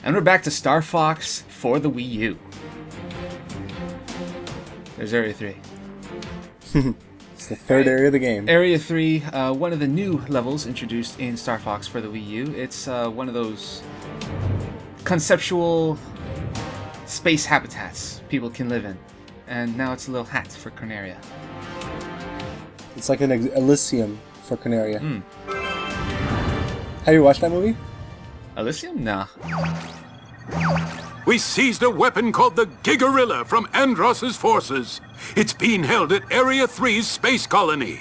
And we're back to Star Fox for the Wii U. There's Area 3. It's the third area of the game. Area 3, one of the new levels introduced in Star Fox for the Wii U. It's one of those conceptual space habitats people can live in. And now it's a little hat for Corneria. It's like an Elysium for Corneria. Have you watched that movie? Elysium? Nah. We seized a weapon called the Giggorilla from Andross's forces. It's being held at Area 3's space colony.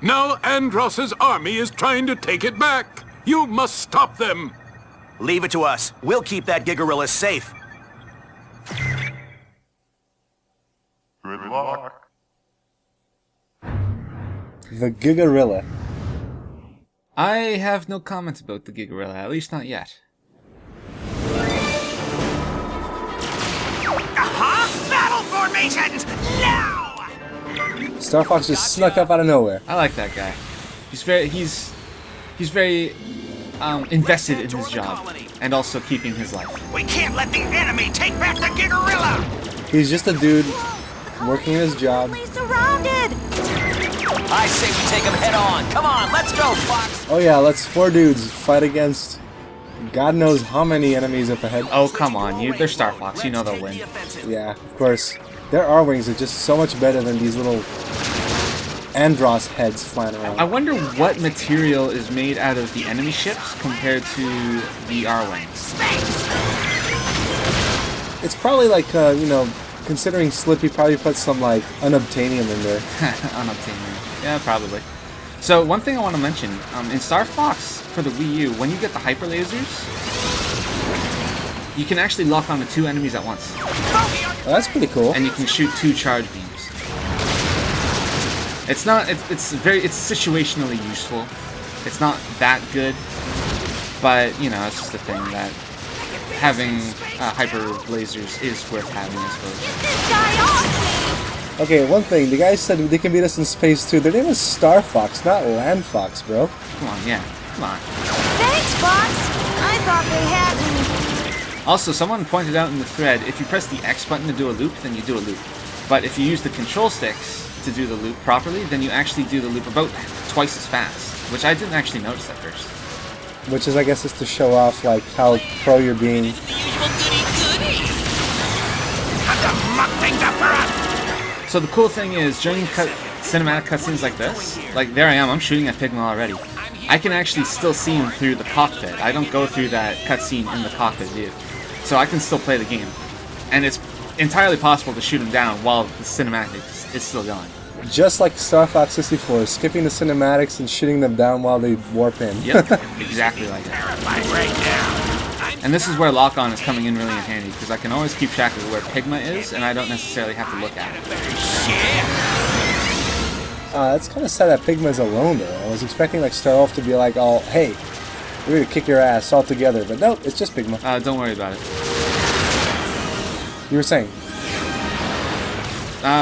Now Andross's army is trying to take it back. You must stop them. Leave it to us. We'll keep that Giggorilla safe. Good luck. The Giggorilla. I have no comment about the Giggorilla, at least not yet. Battle formations, now! Star Fox just snuck up out of nowhere. I like that guy. He's very invested in his job and also keeping his life. We can't let the enemy take back the Giggorilla! He's just a dude working his job. Surrounded! I say we take him head on. Come on, let's go, Fox! Oh yeah, let's 4 dudes fight against God knows how many enemies up ahead. Oh, come on. They're Star Fox. You know they'll win. Yeah, of course. Their R-Wings are just so much better than these little Andross heads flying around. I wonder what material is made out of the enemy ships compared to the R-Wings. It's probably like, you know, considering Slippy probably put some, like, unobtainium in there. Unobtainium. Yeah, probably. So, one thing I want to mention, in Star Fox for the Wii U, when you get the hyper lasers, you can actually lock onto 2 enemies at once. Oh, that's pretty cool. And you can shoot 2 charge beams. It's situationally useful. It's not that good, but, you know, it's just a thing that having hyper lasers is worth having, I suppose. Get this guy off me! Okay, one thing, the guys said they can beat us in space too. Their name is Star Fox, not Land Fox, bro. Come on, yeah, come on. Thanks, Fox! I thought they had me. Also, someone pointed out in the thread, if you press the X button to do a loop, then you do a loop. But if you use the control sticks to do the loop properly, then you actually do the loop about twice as fast, which I didn't actually notice at first. Which is, I guess, is to show off, like, how pro you're being. The usual goody-goody. Have to muck things up for us! So the cool thing is, during cinematic cutscenes like this, like there I am, I'm shooting at Pigma already. I can actually still see him through the cockpit. I don't go through that cutscene in the cockpit view. So I can still play the game. And it's entirely possible to shoot him down while the cinematic is still going. Just like Star Fox 64, skipping the cinematics and shooting them down while they warp in. Yep, exactly like that. And this is where lock-on is coming in really in handy, because I can always keep track of where Pigma is, and I don't necessarily have to look at it. It's kind of sad that Pigma's alone, though. I was expecting, like, Starolf to be like, oh, hey, we're gonna kick your ass all together, but nope, it's just Pigma. Don't worry about it. You were saying?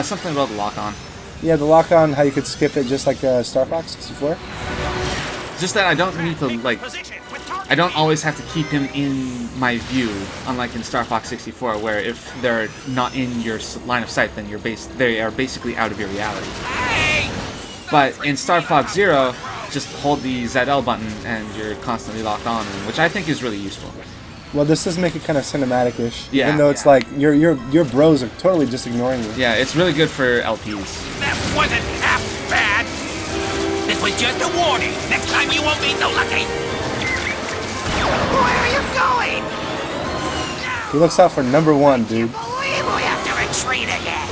Something about the lock-on. Yeah, the lock-on, how you could skip it just like Star Fox 64? Just that I don't need to, like, I don't always have to keep him in my view, unlike in Star Fox 64, where if they're not in your line of sight, then they are basically out of your reality. But in Star Fox Zero, just hold the ZL button and you're constantly locked on, which I think is really useful. Well, this does make it kind of cinematic-ish, yeah, even though it's like your bros are totally just ignoring you. Yeah, it's really good for LPs. That wasn't half bad. This was just a warning. Next time you won't be so lucky. Where are you going? He looks out for number 1, dude. I believe we have to retreat again.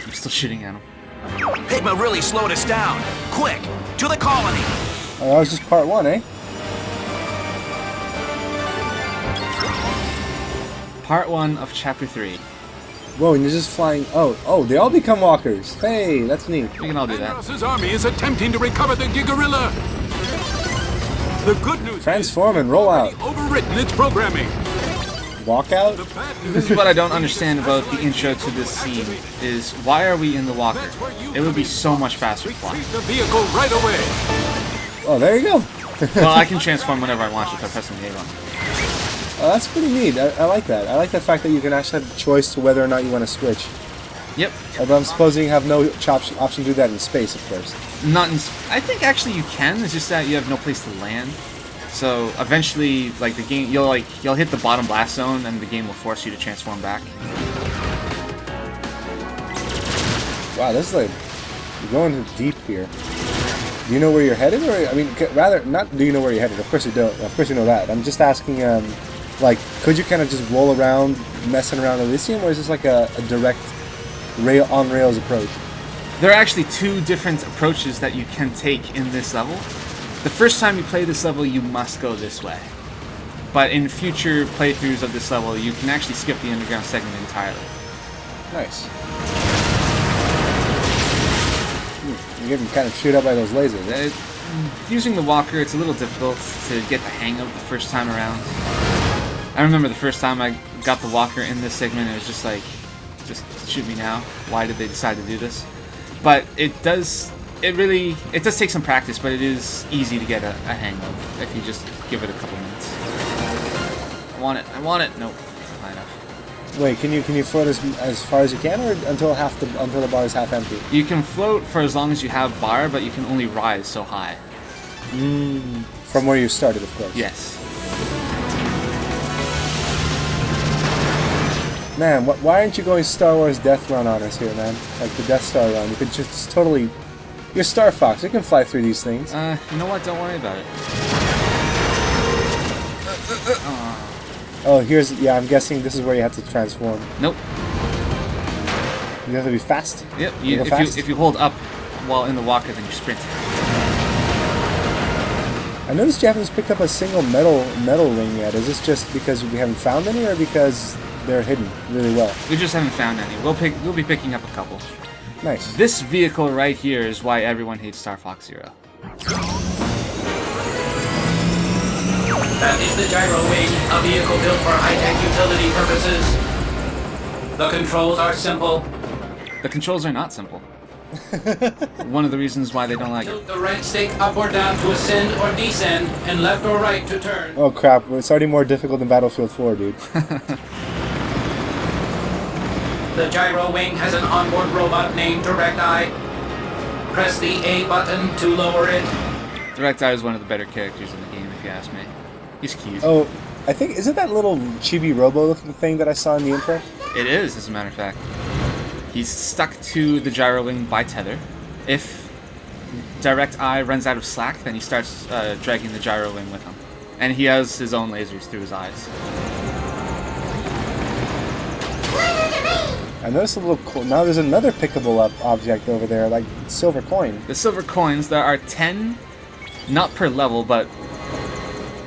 I'm still shooting at him. Pigma really slowed us down. Quick, to the colony. Oh, that was just part 1, eh? Part 1 of Chapter 3. Whoa, and you're just flying. Oh, they all become walkers. Hey, that's neat. We can all do that. Andross's army is attempting to recover the Giggorilla. The good news Transform and roll out. is overwritten its programming. Walkout? The bad news This is what I don't understand about the intro to this scene, is why are we in the walker? It would be so much faster to fly. Retreat the vehicle right away. Oh, there you go. Well, I can transform whenever I want just by pressing the A button. Oh, that's pretty neat. I like that. I like the fact that you can actually have the choice to whether or not you want to switch. Yep. Although I'm supposing you have no option to do that in space, of course. Not in. I think actually you can. It's just that you have no place to land. So eventually, like the game, you'll hit the bottom blast zone, and the game will force you to transform back. Wow, this is like you're going deep here. Do you know where you're headed, or I mean, rather not? Do you know where you're headed? Of course you don't. Of course you know that. I'm just asking. Like, could you kind of just roll around, messing around Elysium, or is this like a direct on rails approach? There are actually two different approaches that you can take in this level. The first time you play this level, you must go this way. But in future playthroughs of this level, you can actually skip the underground segment entirely. Nice. You're getting kind of chewed up by those lasers. Using the walker, it's a little difficult to get the hang of the first time around. I remember the first time I got the walker in this segment, it was just like, just shoot me now. Why did they decide to do this? But it does take some practice, but it is easy to get a hang of if you just give it a couple minutes. I want it. Nope, not high enough. Wait, can you float as far as you can, or until the bar is half empty? You can float for as long as you have bar, but you can only rise so high. From where you started, of course. Yes. Man, why aren't you going Star Wars Death Run on us here, man? Like the Death Star run. You could just totally... You're Star Fox. You can fly through these things. You know what? Don't worry about it. Oh, here's... Yeah, I'm guessing this is where you have to transform. Nope. You have to be fast? Yep. If you hold up while in the walker, then you sprint. I noticed you haven't picked up a single metal ring yet. Is this just because we haven't found any, or because they're hidden really well? We just haven't found any. We'll be picking up a couple. Nice. This vehicle right here is why everyone hates Star Fox Zero. That is the Gyrowing, a vehicle built for high-tech utility purposes. The controls are simple. The controls are not simple. One of the reasons why they don't like it. Tilt the right stick up or down to ascend or descend, and left or right to turn. Oh crap, it's already more difficult than Battlefield 4, dude. The Gyrowing has an onboard robot named Direct Eye. Press the A button to lower it. Direct Eye is one of the better characters in the game, if you ask me. He's cute. Oh, I think... Isn't that little chibi robo-looking thing that I saw in the intro? It is, as a matter of fact. He's stuck to the Gyrowing by tether. If Direct Eye runs out of slack, then he starts dragging the Gyrowing with him. And he has his own lasers through his eyes. I noticed a little... Now there's another pickable up object over there, like silver coin. The silver coins, there are 10, not per level, but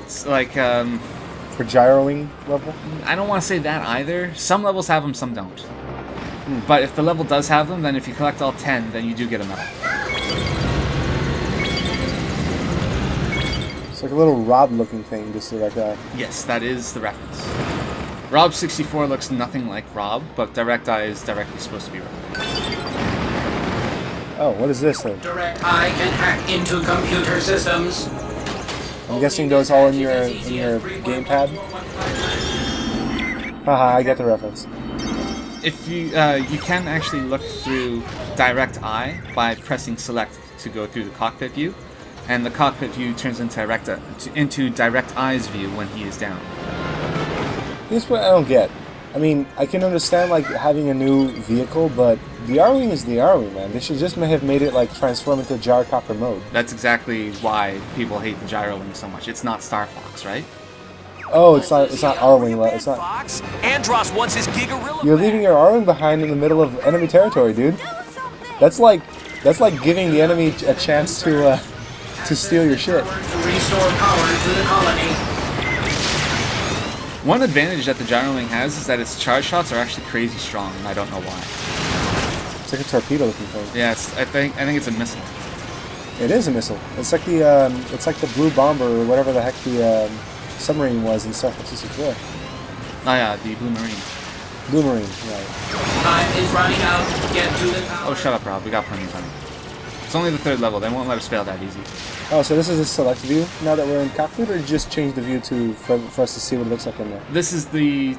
it's like... For gyroing level? I don't want to say that either. Some levels have them, some don't. But if the level does have them, then if you collect all 10, then you do get a medal. It's like a little Rob-looking thing, just like that. Yes, that is the reference. Rob 64 looks nothing like Rob, but Direct Eye is directly supposed to be Rob. Oh, what is this then? Direct Eye can hack into computer systems. I'm guessing those all in your gamepad? Haha, I get the reference. If you you can actually look through Direct Eye by pressing select to go through the cockpit view, and the cockpit view turns into Direct Eye's view when he is down. Here's what I don't get. I mean, I can understand like having a new vehicle, but the R-Wing is the R-Wing, man. They should just have made it like transform into gyrocopter mode. That's exactly why people hate the Gyrowing so much. It's not Star Fox, right? Oh, it's not R-Wing. It's not. Fox. Andros wants his Giggorilla. You're leaving your R-Wing behind in the middle of enemy territory, dude. That's like giving the enemy a chance to steal your shit. To restore power to the colony. One advantage that the Gyrowing has is that its charge shots are actually crazy strong, and I don't know why. It's like a torpedo-looking thing. Yeah, I think it's a missile. It is a missile. It's like the blue bomber or whatever the heck the submarine was in Star Fox 64. Oh yeah, the Blue Marine. Blue Marine, right. Time is running out. Get to the tower. Oh, shut up, Rob. We got plenty of time. It's only the 3rd level. They won't let us fail that easy. Oh, so this is a select view now that we're in cockpit, or just change the view to for us to see what it looks like in there? This is the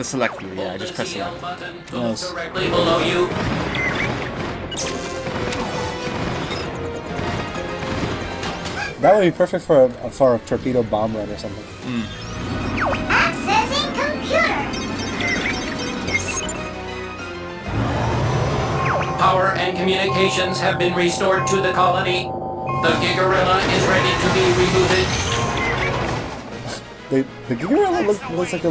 select view. Yeah, I just press select. Nice. Directly below you. That would be perfect for a torpedo bomb run or something. Accessing computer. Power and communications have been restored to the colony. The Giggorilla is ready to be rebooted. The Giggorilla looks like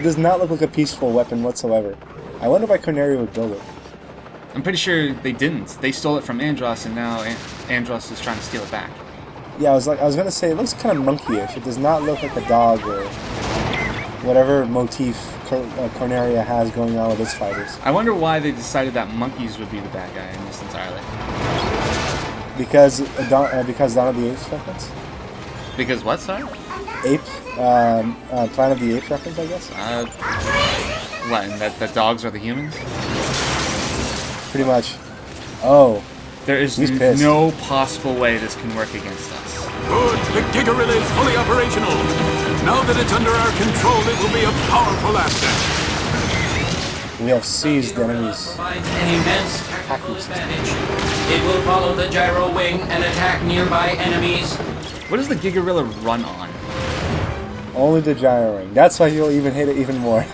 does not look like a peaceful weapon whatsoever. I wonder why Corneria would build it. I'm pretty sure they didn't. They stole it from Andross, and now Andross is trying to steal it back. Yeah, I was gonna say it looks kind of monkeyish. It does not look like a dog or whatever motif Corneria has going on with its fighters. I wonder why they decided that monkeys would be the bad guy in this entirely. Because Dawn of the Apes reference? Because what, sorry? Planet of the Apes reference, I guess? What, and that the dogs are the humans? Pretty much. Oh. There is He's pissed. no possible way this can work against us. Good. The Giggorilla is fully operational. Now that it's under our control, it will be a powerful asset. We have seized the enemy's Provides an immense tactical system. advantage. It will follow the Gyrowing and attack nearby enemies. What does the Giggorilla run on? Only the Gyrowing. That's why you'll even hate it even more.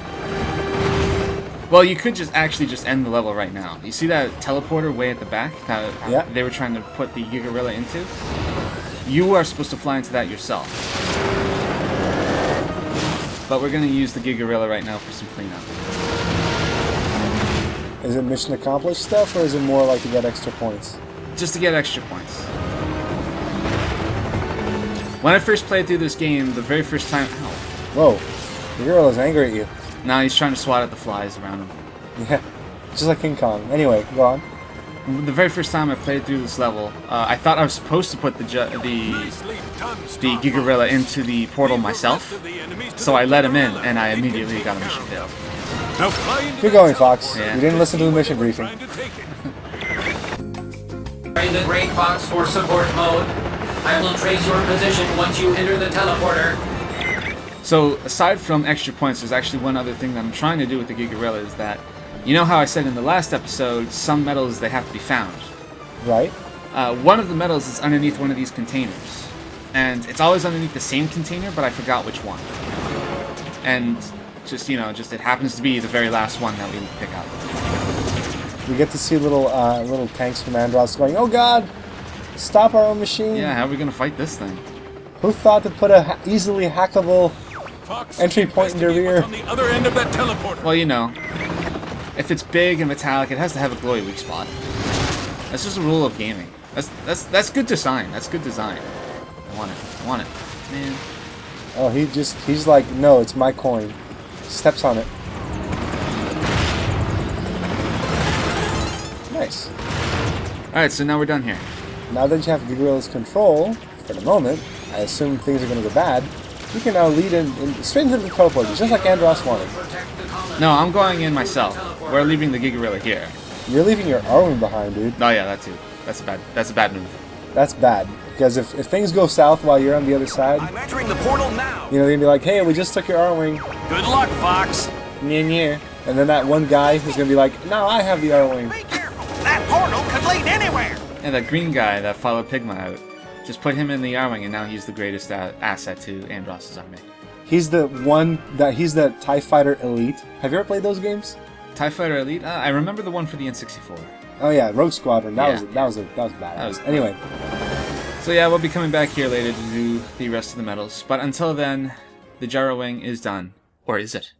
Well, you could just end the level right now. You see that teleporter way at the back that Yeah. they were trying to put the Giggorilla into? You are supposed to fly into that yourself. But we're going to use the Giggorilla right now for some cleanup. Is it mission accomplished stuff, or is it more like to get extra points? Just to get extra points. When I first played through this game, the very first time... Ow. Whoa. The girl is angry at you. Now he's trying to swat at the flies around him. Yeah. Just like King Kong. Anyway, go on. The very first time I played through this level, I thought I was supposed to put the Giggorilla into the portal myself, so I let him in, and I immediately got a mission failed. Now fly into Keep going, Fox. Yeah. You didn't listen to the mission briefing. trying to take it. Entering the Great Fox for support mode. I will trace your position once you enter the teleporter. So, aside from extra points, there's actually one other thing that I'm trying to do with the Giggorilla is that, you know how I said in the last episode, some metals, they have to be found. Right? One of the metals is underneath one of these containers. And it's always underneath the same container, but I forgot which one. And just it happens to be the very last one that we pick up. We get to see little tanks from Andross going, "Oh God! Stop our own machine!" Yeah, how are we gonna fight this thing? Who thought to put a easily hackable Fox, entry point in the investigate rear? what's on the other end of that teleporter. Well, you know, if it's big and metallic, it has to have a glowy weak spot. That's just a rule of gaming. That's good design. That's good design. I want it, man. Oh, he's like, "No, it's my coin." Steps on it. Nice. All right, so now we're done here. Now that you have Giggorilla's control, for the moment, I assume things are going to go bad, you can now lead in straight into the teleporter, just like Andross wanted. Protect the colony. No, I'm going in myself. We're leaving the Giggorilla here. You're leaving your Arwing behind, dude. Oh yeah, that too. That's a bad move. That's bad. Because if things go south while you're on the other side, I'm entering the portal now. you know, they're going to be like, "Hey, we just took your Arwing." Good luck, Fox. Nyeh. And then that one guy who's going to be like, "No, I have the Arwing." Be careful. That portal could lead anywhere. And that green guy that followed Pigma out, just put him in the Gyrowing, and now he's the greatest asset to Andross's army. He's the TIE Fighter Elite. Have you ever played those games? TIE Fighter Elite? I remember the one for the N64. Oh yeah, Rogue Squadron. That Yeah. was badass. That was- Anyway, So yeah, we'll be coming back here later to do the rest of the medals. But until then, the Gyrowing is done. Or is it?